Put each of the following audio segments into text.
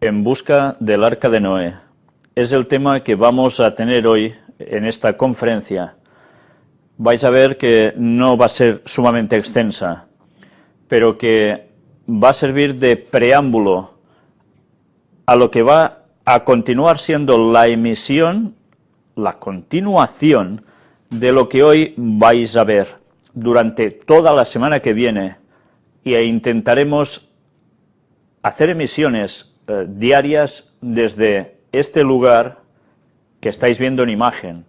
En busca del Arca de Noé. Es el tema que vamos a tener hoy en esta conferencia. Vais a ver que no va a ser sumamente extensa, pero que va a servir de preámbulo a lo que va a continuar siendo la emisión, la continuación de lo que hoy vais a ver durante toda la semana que viene, e intentaremos hacer emisiones diarias desde este lugar que estáis viendo en imagen,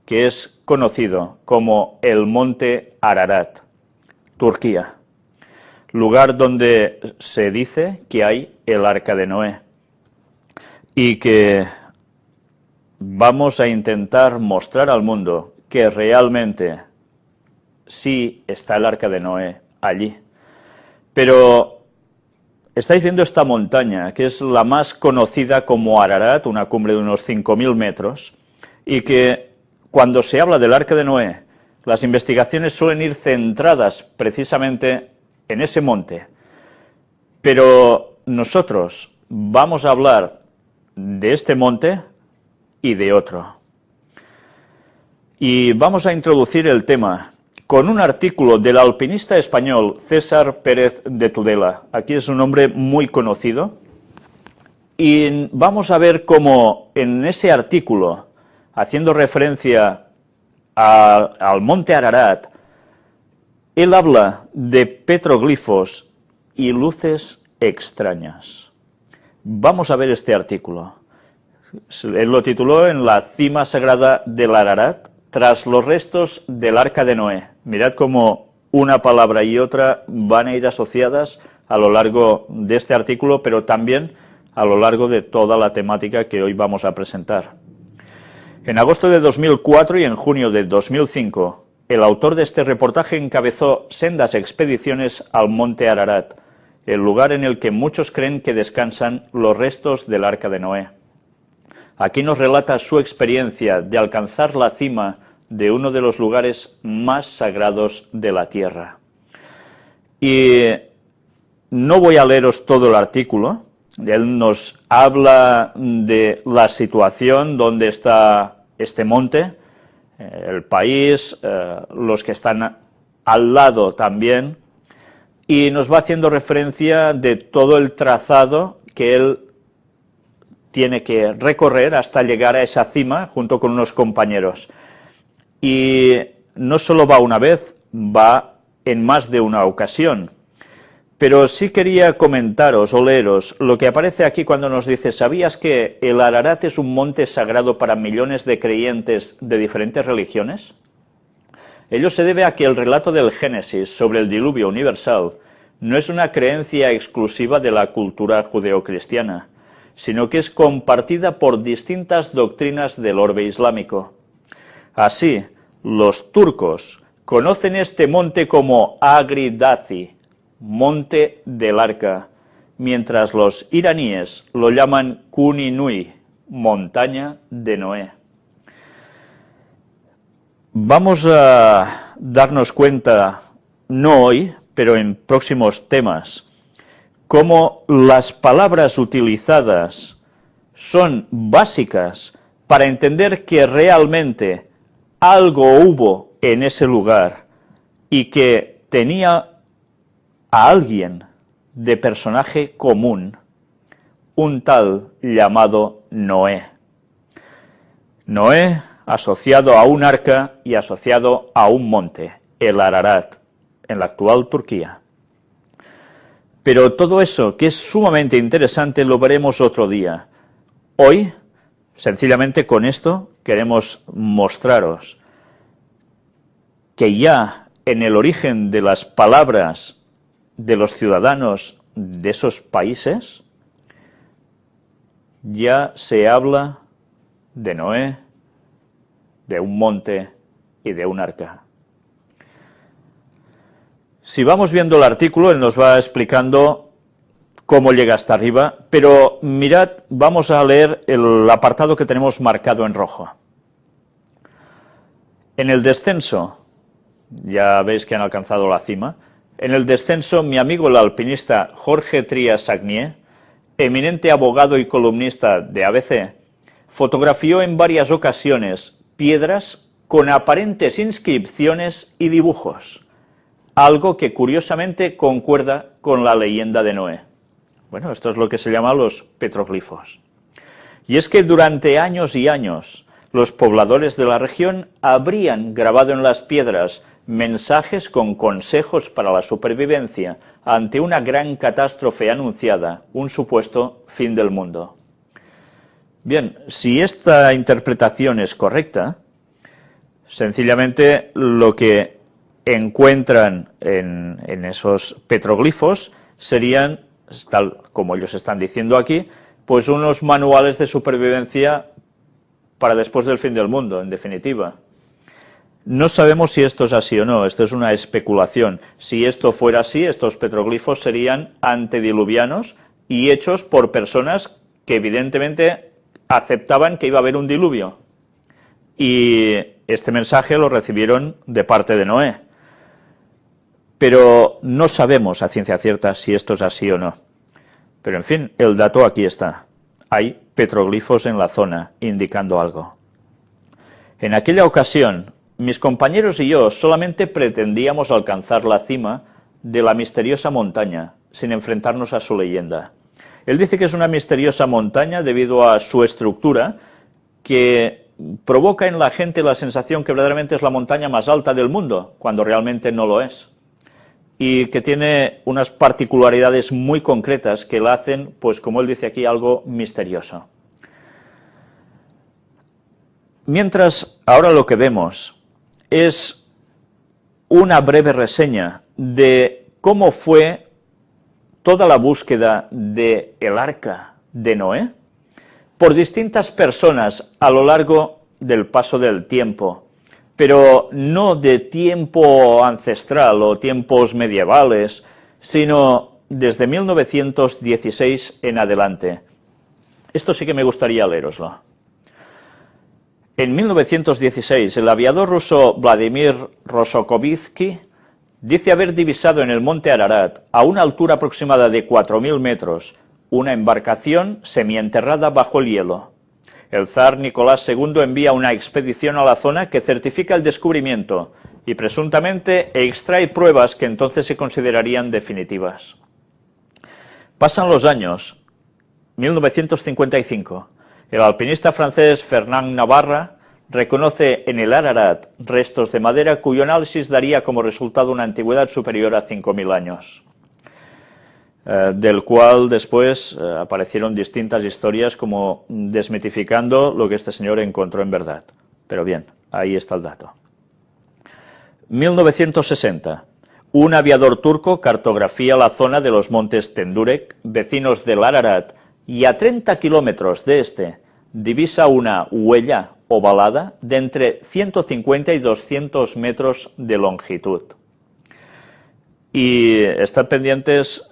que es conocido como el Monte Ararat, Turquía, lugar donde se dice que hay el Arca de Noé, y que vamos a intentar mostrar al mundo que realmente sí está el Arca de Noé allí. Pero estáis viendo esta montaña, que es la más conocida como Ararat, una cumbre de unos 5.000 metros, y que cuando se habla del Arca de Noé, las investigaciones suelen ir centradas precisamente en ese monte. Pero nosotros vamos a hablar de este monte y de otro. Y vamos a introducir el tema con un artículo del alpinista español César Pérez de Tudela. Aquí es un hombre muy conocido. Y vamos a ver cómo en ese artículo, haciendo referencia al monte Ararat, él habla de petroglifos y luces extrañas. Vamos a ver este artículo. Él lo tituló En la cima sagrada del Ararat, tras los restos del Arca de Noé. Mirad cómo una palabra y otra van a ir asociadas a lo largo de este artículo, pero también a lo largo de toda la temática que hoy vamos a presentar. En agosto de 2004 y en junio de 2005, el autor de este reportaje encabezó sendas expediciones al monte Ararat, el lugar en el que muchos creen que descansan los restos del Arca de Noé. Aquí nos relata su experiencia de alcanzar la cima de uno de los lugares más sagrados de la Tierra. Y no voy a leeros todo el artículo. Él nos habla de la situación donde está este monte, el país, los que están al lado también, y nos va haciendo referencia de todo el trazado que él tiene que recorrer hasta llegar a esa cima junto con unos compañeros. Y no solo va una vez, va en más de una ocasión. Pero sí quería comentaros o leeros lo que aparece aquí cuando nos dice: ¿sabías que el Ararat es un monte sagrado para millones de creyentes de diferentes religiones? Ello se debe a que el relato del Génesis sobre el diluvio universal no es una creencia exclusiva de la cultura judeocristiana, sino que es compartida por distintas doctrinas del orbe islámico. Así, los turcos conocen este monte como Agri-Daci, monte del arca, mientras los iraníes lo llaman Kuni-Nui, montaña de Noé. Vamos a darnos cuenta, no hoy, pero en próximos temas, cómo las palabras utilizadas son básicas para entender que realmente algo hubo en ese lugar y que tenía a alguien de personaje común, un tal llamado Noé. Noé asociado a un arca y asociado a un monte, el Ararat, en la actual Turquía. Pero todo eso, que es sumamente interesante, lo veremos otro día. Hoy, sencillamente con esto, queremos mostraros que ya en el origen de las palabras de los ciudadanos de esos países, ya se habla de Noé, de un monte y de un arca. Si vamos viendo el artículo, él nos va explicando cómo llega hasta arriba, pero mirad, vamos a leer el apartado que tenemos marcado en rojo. En el descenso, ya veis que han alcanzado la cima, en el descenso mi amigo el alpinista Jorge Trías Sagnier eminente abogado y columnista de ABC, fotografió en varias ocasiones piedras con aparentes inscripciones y dibujos, algo que curiosamente concuerda con la leyenda de Noé. Bueno, esto es lo que se llama los petroglifos. Y es que durante años y años, los pobladores de la región habrían grabado en las piedras mensajes con consejos para la supervivencia ante una gran catástrofe anunciada, un supuesto fin del mundo. Bien, si esta interpretación es correcta, sencillamente lo que encuentran en esos petroglifos serían, tal como ellos están diciendo aquí, pues unos manuales de supervivencia para después del fin del mundo, en definitiva. No sabemos si esto es así o no, esto es una especulación. Si esto fuera así, estos petroglifos serían antediluvianos y hechos por personas que evidentemente aceptaban que iba a haber un diluvio. Y este mensaje lo recibieron de parte de Noé. Pero no sabemos a ciencia cierta si esto es así o no. Pero en fin, el dato aquí está. Hay petroglifos en la zona indicando algo. En aquella ocasión, mis compañeros y yo solamente pretendíamos alcanzar la cima de la misteriosa montaña, sin enfrentarnos a su leyenda. Él dice que es una misteriosa montaña debido a su estructura, que provoca en la gente la sensación que verdaderamente es la montaña más alta del mundo, cuando realmente no lo es. Y que tiene unas particularidades muy concretas que la hacen, pues como él dice aquí, algo misterioso. Mientras, ahora lo que vemos es una breve reseña de cómo fue toda la búsqueda del arca de Noé por distintas personas a lo largo del paso del tiempo, pero no de tiempo ancestral o tiempos medievales, sino desde 1916 en adelante. Esto sí que me gustaría leeroslo. En 1916, el aviador ruso Vladimir Rosokovitsky dice haber divisado en el monte Ararat, a una altura aproximada de 4.000 metros, una embarcación semienterrada bajo el hielo. El zar Nicolás II envía una expedición a la zona que certifica el descubrimiento y presuntamente extrae pruebas que entonces se considerarían definitivas. Pasan los años, 1955. El alpinista francés Fernand Navarra reconoce en el Ararat restos de madera cuyo análisis daría como resultado una antigüedad superior a 5.000 años, del cual después aparecieron distintas historias como desmitificando lo que este señor encontró en verdad. Pero bien, ahí está el dato. 1960. Un aviador turco cartografía la zona de los montes Tendurek, vecinos del Ararat, y a 30 kilómetros de este divisa una huella ovalada de entre 150 y 200 metros de longitud. Y están pendientes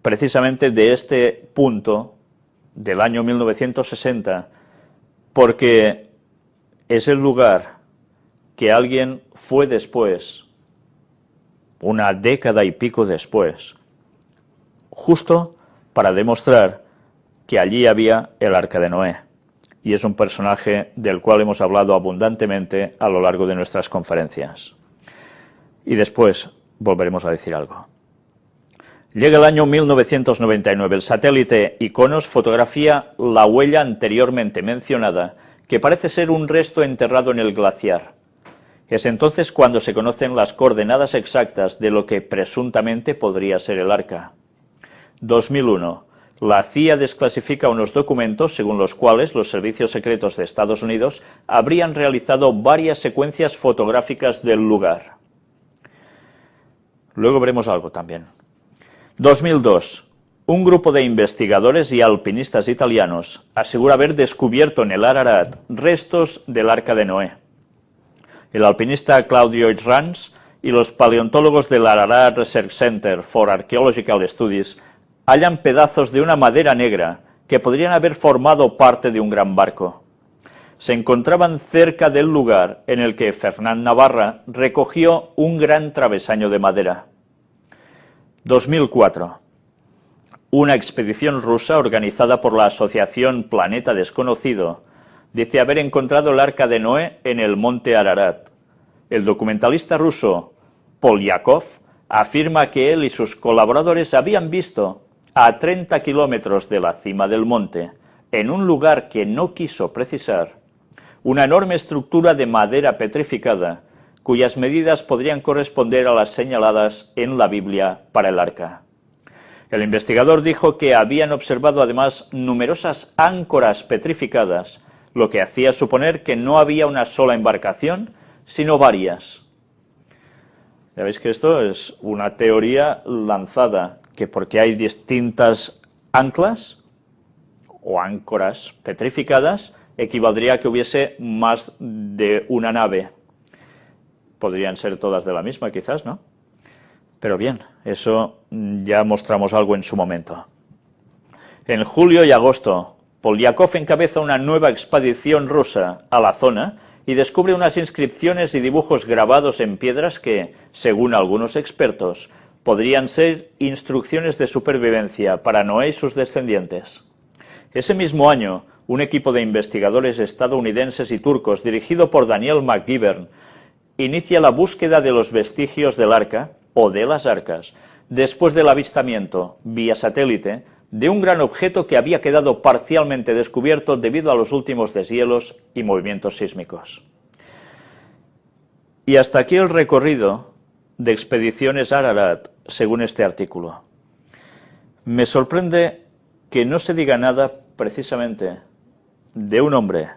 precisamente de este punto del año 1960, porque es el lugar que alguien fue después, una década y pico después, justo para demostrar que allí había el arca de Noé. Y es un personaje del cual hemos hablado abundantemente a lo largo de nuestras conferencias. Y después volveremos a decir algo. Llega el año 1999. El satélite Iconos fotografía la huella anteriormente mencionada, que parece ser un resto enterrado en el glaciar. Es entonces cuando se conocen las coordenadas exactas de lo que presuntamente podría ser el arca. 2001. La CIA desclasifica unos documentos según los cuales los servicios secretos de Estados Unidos habrían realizado varias secuencias fotográficas del lugar. Luego veremos algo también. 2002. Un grupo de investigadores y alpinistas italianos asegura haber descubierto en el Ararat restos del arca de Noé. El alpinista Claudio Itzrans y los paleontólogos del Ararat Research Center for Archaeological Studies hallan pedazos de una madera negra que podrían haber formado parte de un gran barco. Se encontraban cerca del lugar en el que Fernand Navarra recogió un gran travesaño de madera. 2004. una expedición rusa organizada por la asociación Planeta Desconocido dice haber encontrado el Arca de Noé en el monte Ararat. El documentalista ruso Polyakov afirma que él y sus colaboradores habían visto a 30 kilómetros de la cima del monte, en un lugar que no quiso precisar, una enorme estructura de madera petrificada, cuyas medidas podrían corresponder a las señaladas en la Biblia para el arca. El investigador dijo que habían observado además numerosas áncoras petrificadas, lo que hacía suponer que no había una sola embarcación, sino varias. Ya veis que esto es una teoría lanzada, que porque hay distintas anclas o áncoras petrificadas, equivaldría a que hubiese más de una nave. Podrían ser todas de la misma, quizás, ¿no? Pero bien, eso ya mostramos algo en su momento. En julio y agosto, Polyakov encabeza una nueva expedición rusa a la zona y descubre unas inscripciones y dibujos grabados en piedras que, según algunos expertos, podrían ser instrucciones de supervivencia para Noé y sus descendientes. Ese mismo año, un equipo de investigadores estadounidenses y turcos dirigido por Daniel McGivern inicia la búsqueda de los vestigios del arca, o de las arcas, después del avistamiento, vía satélite, de un gran objeto que había quedado parcialmente descubierto debido a los últimos deshielos y movimientos sísmicos. Y hasta aquí el recorrido de expediciones Ararat, según este artículo. Me sorprende que no se diga nada precisamente de un hombre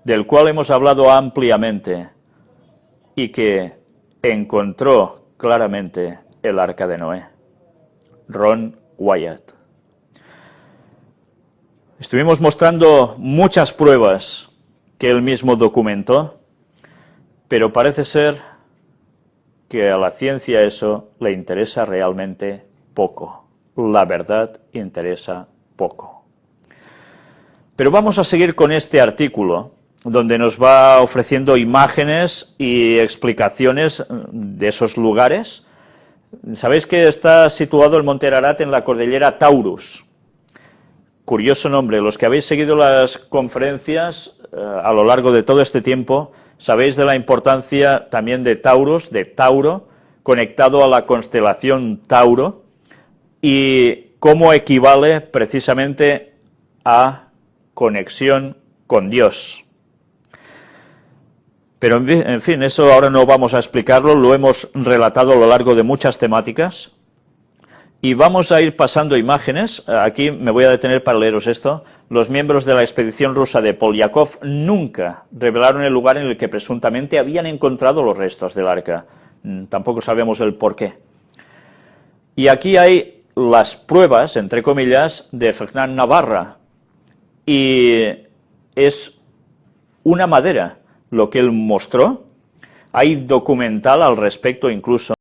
del cual hemos hablado ampliamente y que encontró claramente el Arca de Noé, Ron Wyatt. Estuvimos mostrando muchas pruebas que él mismo documentó, pero parece ser que a la ciencia eso le interesa realmente poco. La verdad interesa poco. Pero vamos a seguir con este artículo, donde nos va ofreciendo imágenes y explicaciones de esos lugares. Sabéis que está situado el monte Ararat en la cordillera Taurus. Curioso nombre. Los que habéis seguido las conferencias a lo largo de todo este tiempo, sabéis de la importancia también de Taurus, de Tauro, conectado a la constelación Tauro, y cómo equivale precisamente a conexión con Dios. Pero, en fin, eso ahora no vamos a explicarlo, lo hemos relatado a lo largo de muchas temáticas. Y vamos a ir pasando imágenes. Aquí me voy a detener para leeros esto. Los miembros de la expedición rusa de Polyakov nunca revelaron el lugar en el que presuntamente habían encontrado los restos del arca. Tampoco sabemos el por qué. Y aquí hay las pruebas, entre comillas, de Fernand Navarra. Y es una madera lo que él mostró. Hay documental al respecto incluso.